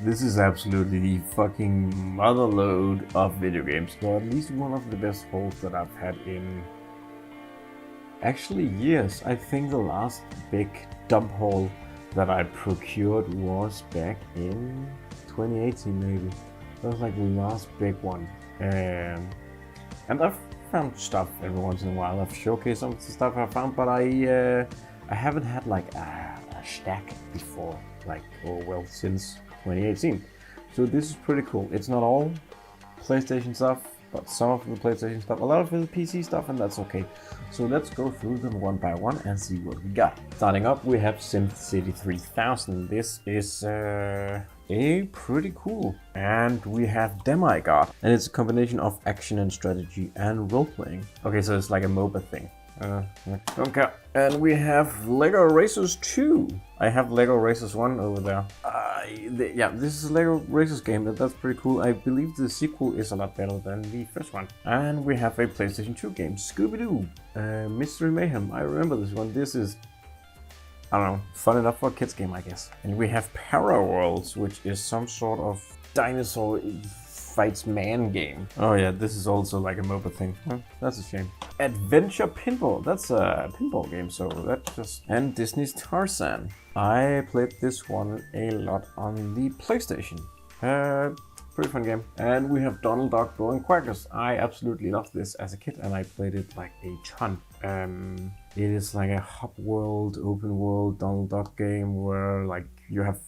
This is absolutely the fucking motherload of video games. So at least one of the best hauls that I've had in actually years. I think the last big dump haul that I procured was back in 2018 maybe. That was like the last big one. And I've found stuff every once in a while. I've showcased some of the stuff I found, but I haven't had like a stack before, like, oh well, since 2018. So this is pretty cool. It's not all PlayStation stuff, but some of the PlayStation stuff, a lot of the PC stuff, and that's okay. So let's go through them one by one and see what we got. Starting up, we have SimCity 3000. This is pretty cool. And we have Demigod, and it's a combination of action and strategy and role-playing. Okay, so it's like a MOBA thing. Okay, and we have Lego Racers 2. I have Lego Racers 1 over there. Yeah, this is a Lego Racers game, that's pretty cool. I believe the sequel is a lot better than the first one. And we have a PlayStation 2 game, Scooby-Doo, Mystery Mayhem. I remember this one. This is, I don't know, fun enough for a kids game, I guess. And we have Para Worlds, which is some sort of dinosaur fights man game. Oh yeah, this is also like a MOBA thing. Huh, that's a shame. Adventure Pinball, that's a pinball game, so that just... And Disney's Tarzan. I played this one a lot on the PlayStation. Pretty fun game. And we have Donald Duck Blowing Quackers. I absolutely loved this as a kid, and I played it like a ton. It is like a hub world, open world Donald Duck game where like you have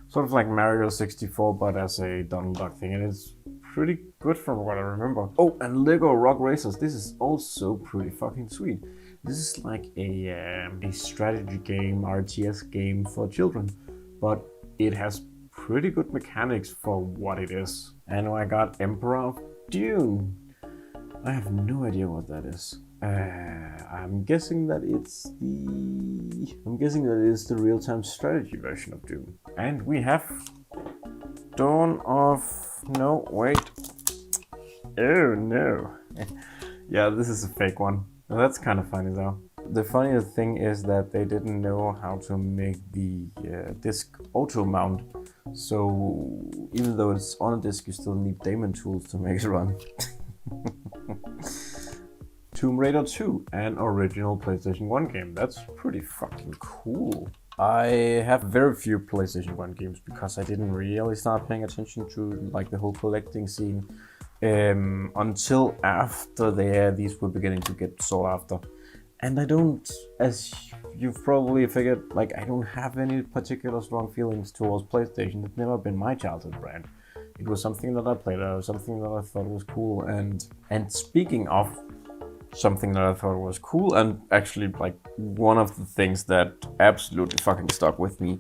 sort of like Mario 64, but as a Donald Duck thing, and it's pretty good from what I remember. Oh, and Lego Rock Racers. This is also pretty fucking sweet. This is like a strategy game, RTS game for children, but it has pretty good mechanics for what it is. And I got Emperor of Dune. I have no idea what that is. I'm guessing that it's the real-time strategy version of Doom. And we have Dawn of... No, wait. Oh no. Yeah, this is a fake one. Well, that's kind of funny though. The funniest thing is that they didn't know how to make the disc auto mount. So even though it's on a disc, you still need daemon tools to make it run. Tomb Raider 2, an original PlayStation 1 game. That's pretty fucking cool. I have very few PlayStation 1 games because I didn't really start paying attention to like the whole collecting scene until after these were beginning to get sought after. And I don't, as you've probably figured, like I don't have any particular strong feelings towards PlayStation. It's never been my childhood brand. It was something that I played, something that I thought was cool. And speaking of something that I thought was cool, and actually like one of the things that absolutely fucking stuck with me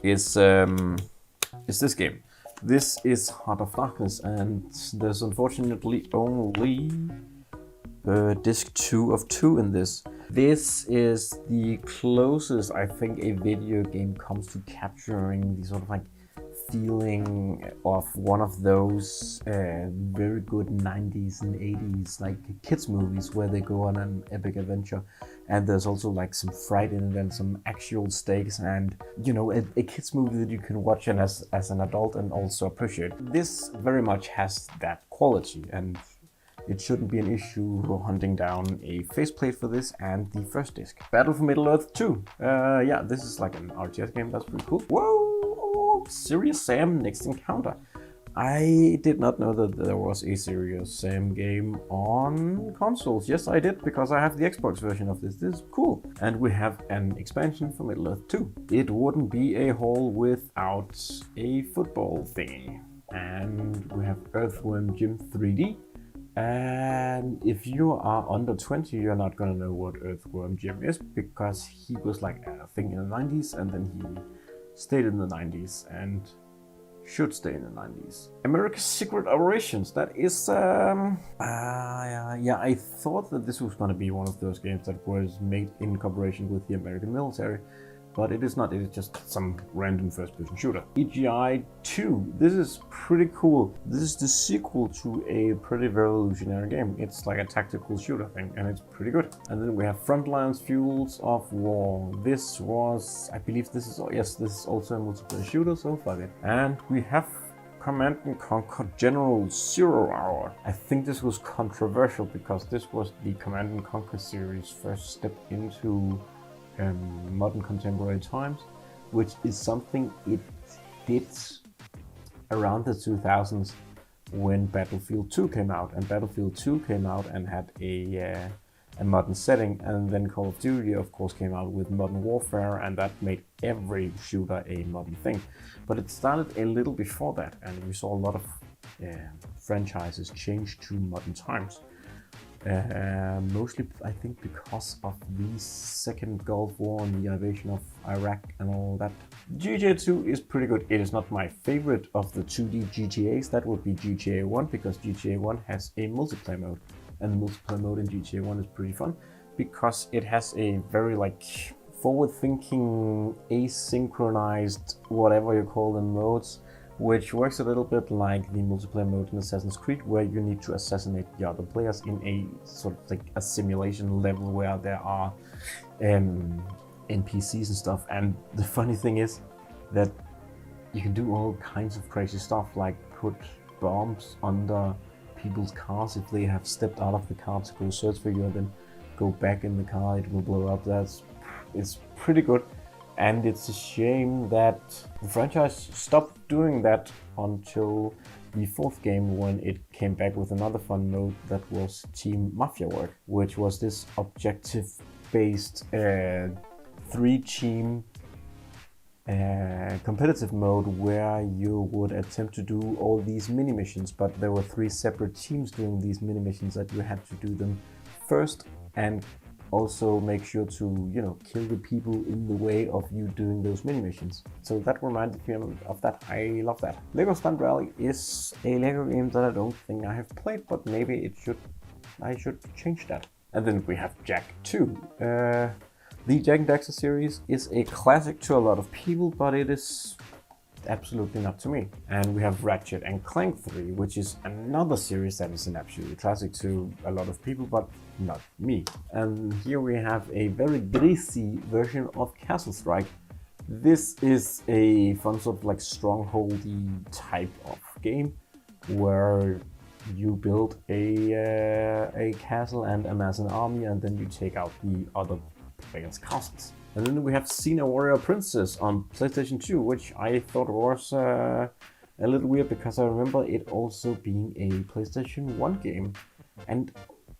is this game. This is Heart of Darkness, and there's unfortunately only disc 2 of 2 in this. This is the closest I think a video game comes to capturing the sort of like feeling of one of those very good 90s and 80s like kids movies where they go on an epic adventure, and there's also like some fright in it and some actual stakes, and you know, a kids movie that you can watch and as an adult and also appreciate. This very much has that quality, and it shouldn't be an issue hunting down a faceplate for this and the first disc. Battle for Middle-earth 2. Yeah, this is like an RTS game. That's pretty cool. Whoa! Serious Sam Next Encounter. I did not know that there was a Serious Sam game on consoles. Yes, I did, because I have the Xbox version of this. This is cool. And we have an expansion for Middle-earth 2. It wouldn't be a haul without a football thingy. And we have Earthworm Jim 3D. And if you are under 20, you're not gonna know what Earthworm Jim is, because he was like a thing in the 90s, and then he stayed in the 90s and should stay in the 90s. America's Secret Operations. That is yeah, I thought that this was gonna be one of those games that was made in cooperation with the American military, but it is not. It is just some random first-person shooter. EGI 2. This is pretty cool. This is the sequel to a pretty revolutionary game. It's like a tactical shooter thing, and it's pretty good. And then we have Frontlines Fuels of War. This was, I believe this is, yes, this is also a multiplayer shooter, so fuck it. And we have Command & Conquer General Zero Hour. I think this was controversial because this was the Command & Conquer series' first step into modern contemporary times, which is something it did around the 2000s when Battlefield 2 came out. And Battlefield 2 came out and had a modern setting, and then Call of Duty of course came out with Modern Warfare, and that made every shooter a modern thing. But it started a little before that, and we saw a lot of franchises change to modern times. Mostly I think because of the second Gulf War and the invasion of Iraq and all that. GTA 2 is pretty good. It is not my favorite of the 2D GTAs. That would be GTA 1, because GTA 1 has a multiplayer mode. And the multiplayer mode in GTA 1 is pretty fun because it has a very like forward-thinking, asynchronized, whatever you call them, modes, which works a little bit like the multiplayer mode in Assassin's Creed, where you need to assassinate the other players in a sort of like a simulation level where there are NPCs and stuff. And the funny thing is that you can do all kinds of crazy stuff, like put bombs under people's cars if they have stepped out of the car to go search for you, and then go back in the car, it will blow up. It's pretty good, and it's a shame that the franchise stopped doing that until the fourth game, when it came back with another fun mode that was Team Mafia Work, which was this objective-based 3-team competitive mode where you would attempt to do all these mini missions, but there were 3 separate teams doing these mini missions that you had to do them first, and also make sure to, you know, kill the people in the way of you doing those mini missions. So that reminded me of that. I love that. Lego Stunt Rally is a Lego game that I don't think I have played, but maybe I should change that. And then we have Jak 2. The Jak and Daxter series is a classic to a lot of people, but it is absolutely not to me. And we have Ratchet and Clank 3, which is another series that is an absolute classic to a lot of people, but not me. And here we have a very greasy version of Castle Strike. This is a fun sort of like strongholdy type of game where you build a castle and amass an army, and then you take out the other players' castles. And then we have Xena Warrior Princess on PlayStation 2, which I thought was a little weird because I remember it also being a PlayStation 1 game. And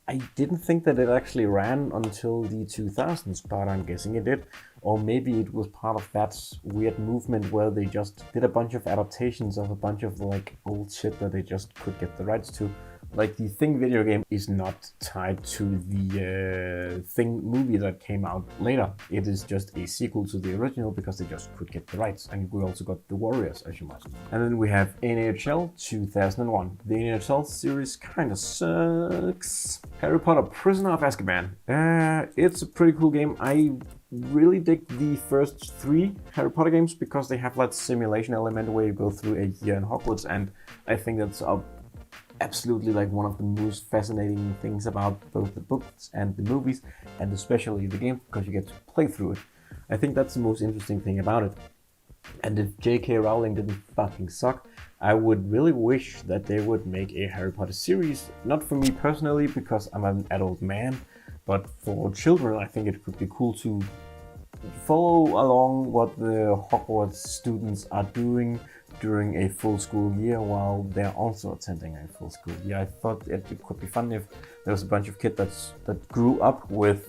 I didn't think that it actually ran until the 2000s, but I'm guessing it did. Or maybe it was part of that weird movement where they just did a bunch of adaptations of a bunch of like old shit that they just could get the rights to. Like the Thing video game is not tied to the Thing movie that came out later. It is just a sequel to the original because they just could get the rights. And we also got the Warriors, as you might know. And then we have NHL 2001. The NHL series kind of sucks. Harry Potter Prisoner of Azkaban. It's a pretty cool game. I really dig the first 3 Harry Potter games because they have that simulation element where you go through a year in Hogwarts, and I think that's absolutely like one of the most fascinating things about both the books and the movies, and especially the game, because you get to play through it. I think that's the most interesting thing about it. And if J.K. Rowling didn't fucking suck, I would really wish that they would make a Harry Potter series. Not for me personally, because I'm an adult man, but for children I think it could be cool to follow along what the Hogwarts students are doing during a full school year while they're also attending a full school year. I thought it could be fun if there was a bunch of kids that grew up with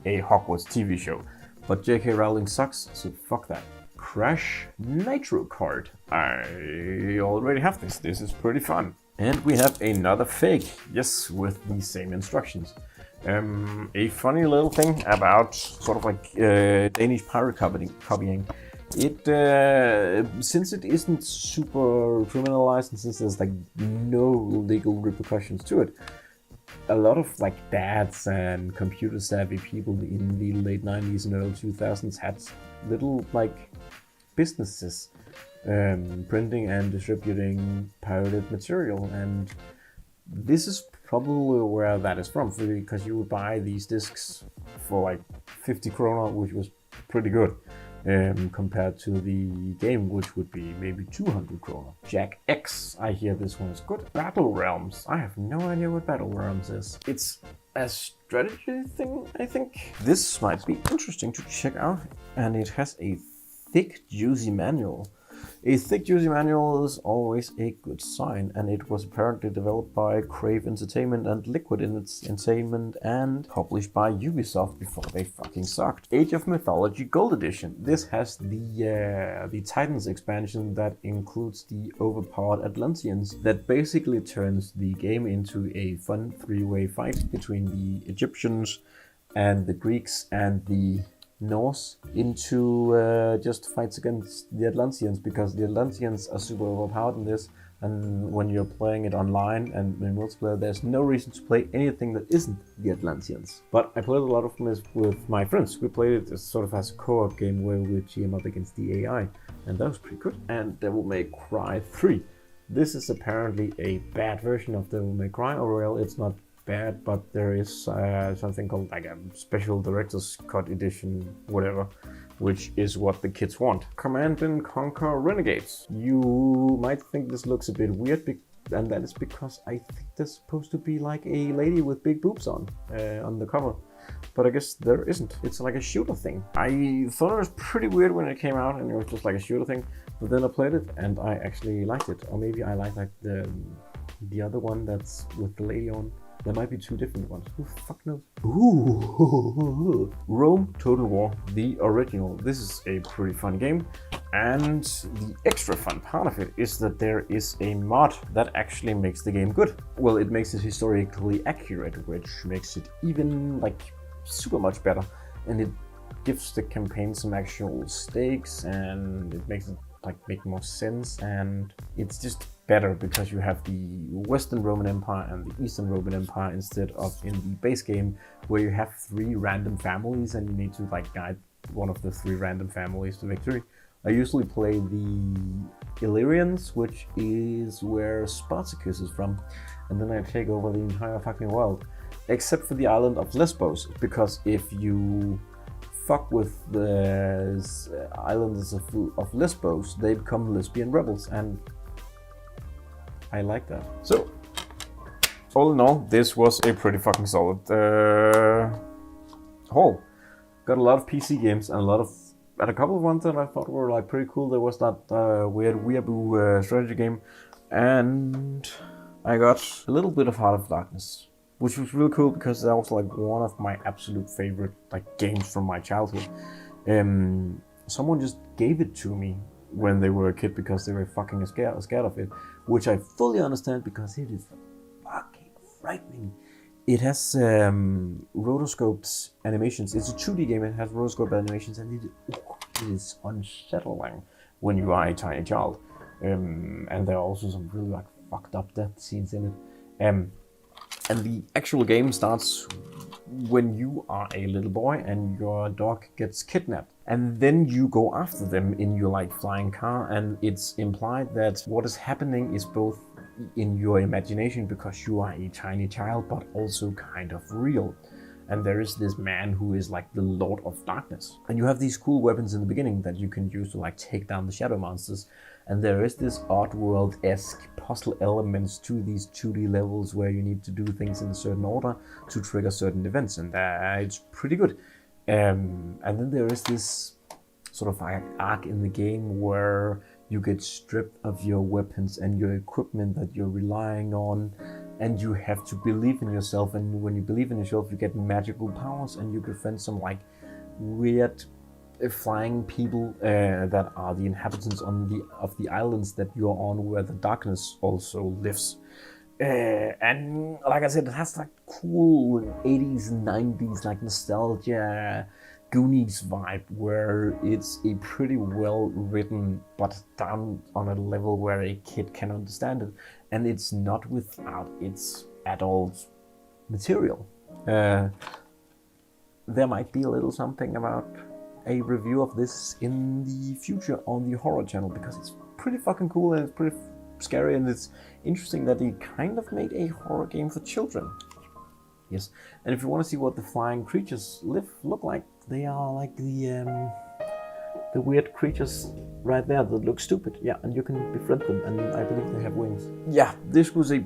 a Hogwarts TV show. But J.K. Rowling sucks, so fuck that. Crash Nitro Kart. I already have this. This is pretty fun. And we have another fake, yes, with the same instructions. A funny little thing about sort of like Danish pirate copying. It since it isn't super criminalized and since there's like no legal repercussions to it, a lot of like dads and computer savvy people in the late 90s and early 2000s had little like businesses printing and distributing pirated material, and this is probably where that is from, because you would buy these discs for like 50 krona, which was pretty good compared to the game, which would be maybe 200 krona. Jack X, I hear this one is good. Battle Realms, I have no idea what Battle Realms is. It's a strategy thing, I think. This might be interesting to check out, and it has a thick, juicy manual. A thick, juicy manual is always a good sign, and it was apparently developed by Crave Entertainment and Liquid Entertainment and published by Ubisoft before they fucking sucked. Age of Mythology Gold Edition. This has the Titans expansion that includes the overpowered Atlanteans that basically turns the game into a fun three-way fight between the Egyptians and the Greeks and the Norse into just fights against the Atlanteans, because the Atlanteans are super overpowered in this, and when you're playing it online and in multiplayer, there's no reason to play anything that isn't the Atlanteans. But I played a lot of this with my friends. We played it as sort of as a co-op game where we team up against the AI, and that was pretty good. And Devil May Cry 3. This is apparently a bad version of Devil May Cry, or well, it's not bad, but there is something called like a special director's cut edition, whatever, which is what the kids want. Command and Conquer Renegades. You might think this looks a bit weird, and that is because I think there's supposed to be like a lady with big boobs on the cover. But I guess there isn't. It's like a shooter thing. I thought it was pretty weird when it came out and it was just like a shooter thing, but then I played it and I actually liked it. Or maybe I like the other one that's with the lady on. There might be two different ones. Who the fuck knows? Ooh. Rome Total War, the original. This is a pretty fun game. And the extra fun part of it is that there is a mod that actually makes the game good. Well, it makes it historically accurate, which makes it even like super much better. And it gives the campaign some actual stakes, and it makes it like make more sense, and it's just better because you have the Western Roman Empire and the Eastern Roman Empire instead of in the base game where you have 3 random families and you need to like guide one of the 3 random families to victory. I usually play the Illyrians, which is where Spartacus is from, and then I take over the entire fucking world, except for the island of Lesbos, because if you fuck with the islanders of Lesbos, they become lesbian rebels, and I like that. So, all in all, this was a pretty fucking solid haul. Got a lot of PC games and a couple of ones that I thought were like pretty cool. There was that weird Weeaboo strategy game, and I got a little bit of Heart of Darkness, which was really cool because that was like one of my absolute favorite like games from my childhood. Someone just gave it to me when they were a kid because they were fucking scared of it, which I fully understand because it is fucking frightening. It has rotoscoped animations. It's a 2D game. It has rotoscoped animations, and it is unsettling when you are a tiny child. And there are also some really like fucked up death scenes in it. And the actual game starts when you are a little boy and your dog gets kidnapped. And then you go after them in your like flying car, and it's implied that what is happening is both in your imagination because you are a tiny child, but also kind of real. And there is this man who is like the Lord of Darkness. And you have these cool weapons in the beginning that you can use to like take down the shadow monsters. And there is this Oddworld-esque puzzle elements to these 2D levels where you need to do things in a certain order to trigger certain events, and it's pretty good. And then there is this sort of arc in the game where you get stripped of your weapons and your equipment that you're relying on, and you have to believe in yourself, and when you believe in yourself you get magical powers and you defend some like weird flying people that are the inhabitants of the islands that you're on, where the darkness also lives. And like I said, it has like cool 80s and 90s like nostalgia Goonies vibe, where it's a pretty well written but done on a level where a kid can understand it, and it's not without its adult material. There might be a little something about a review of this in the future on the horror channel, because it's pretty fucking cool and it's pretty scary, and it's interesting that they kind of made a horror game for children. Yes, and if you want to see what the flying creatures look like, they are like the weird creatures right there that look stupid. Yeah, and you can befriend them, and I believe they have wings. Yeah, this was a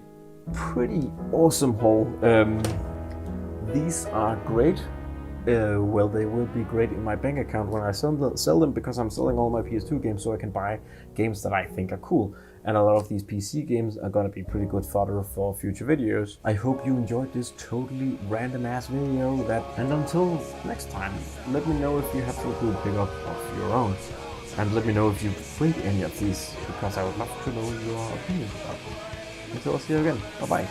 pretty awesome haul. These are great. Well, they will be great in my bank account when I sell them, because I'm selling all my PS2 games so I can buy games that I think are cool. And a lot of these PC games are gonna be pretty good fodder for future videos. I hope you enjoyed this totally random ass video. And until next time, let me know if you have some cool pickup of your own. And let me know if you've played any of these, because I would love to know your opinion about them. Until I see you again, bye bye.